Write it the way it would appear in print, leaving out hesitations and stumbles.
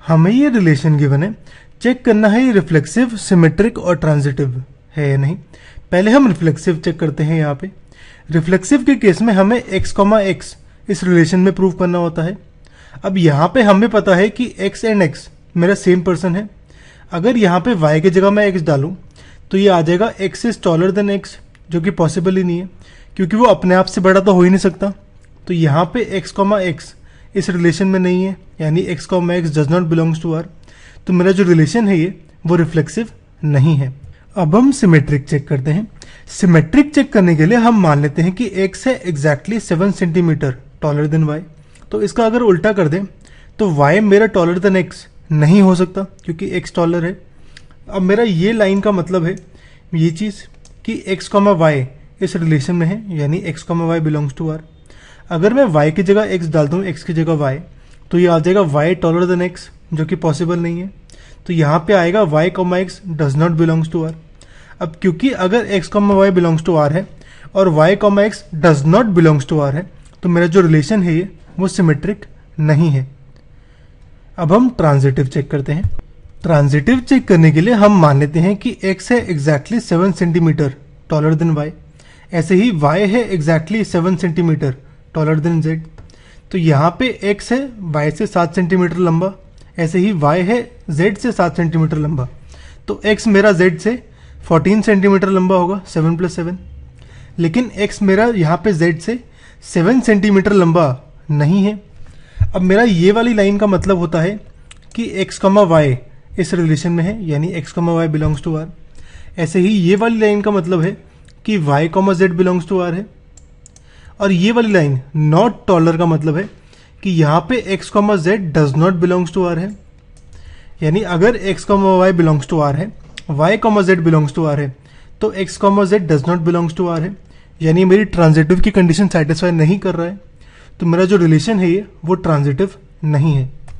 हमें ये relation given है, चेक करना है ये रिफ्लेक्सिव, सिमेट्रिक और ट्रांजिटिव है या नहीं। पहले हम रिफ्लेक्सिव चेक करते हैं। यहाँ पे रिफ्लेक्सिव के केस में हमें x, x इस रिलेशन में प्रूव करना होता है। अब यहाँ पे हमें पता है कि x एंड x मेरा सेम पर्सन है। अगर यहाँ पे y की जगह मैं x डालूँ तो ये आ जाएगा x is taller than x, जो कि पॉसिबल ही नहीं है क्योंकि वो अपने आप से बड़ा तो हो ही नहीं सकता। तो यहाँ पे x, x इस रिलेशन में नहीं है, यानी x, x does not belongs to R। तो मेरा जो रिलेशन है ये वो रिफ्लेक्सिव नहीं है। अब हम सिमेट्रिक चेक करते हैं। सिमेट्रिक चेक करने के लिए हम मान लेते हैं कि x है exactly 7 centimetre taller than y। तो इसका अगर उल्टा कर दें तो y मेरा टॉलर देन x नहीं हो सकता क्योंकि x टॉलर है। अब मेरा ये लाइन का मतलब है ये चीज़ कि x, y इस रिलेशन में है, यानी x, y belongs to R। अगर मैं y की जगह x डालता हूँ, x की जगह y, तो ये आ जाएगा y टॉलर देन x, जो कि पॉसिबल नहीं है। तो यहाँ पे आएगा y, x does not belongs to R। अब क्योंकि अगर x, y belongs to R है और y, x does not belongs to R है, तो मेरा जो रिलेशन है ये वो सिमेट्रिक नहीं है। अब हम ट्रांजिटिव चेक करते हैं। ट्रांजिटिव चेक करने के लिए हम मान लेते हैं कि x है exactly 7 centimetre taller than y, ऐसे ही y है exactly 7 centimetre taller than z। तो यहाँ पे x है y से 7 सेंटीमीटर लंबा, ऐसे ही y है z से 7 सेंटीमीटर लंबा। तो x मेरा z से 14 सेंटीमीटर लंबा होगा, 7 + 7। लेकिन x मेरा यहाँ पे z से 7 सेंटीमीटर लंबा नहीं है। अब मेरा ये वाली लाइन का मतलब होता है कि x, y इस रिलेशन में है, यानी x, y belongs to R। ऐसे ही ये वाली लाइन का मतलब है कि y, z belongs to R है। और ये वाली लाइन नॉट टॉलर का मतलब है कि यहाँ पे x, z does not belongs to R है। यानी अगर x, y belongs to R है, y, z belongs to R है, तो x, z does not belongs to R है। यानी मेरी ट्रांजिटिव की कंडीशन सेटिस्फाई नहीं कर रहा है। तो मेरा जो रिलेशन है ये वो ट्रांजिटिव नहीं है।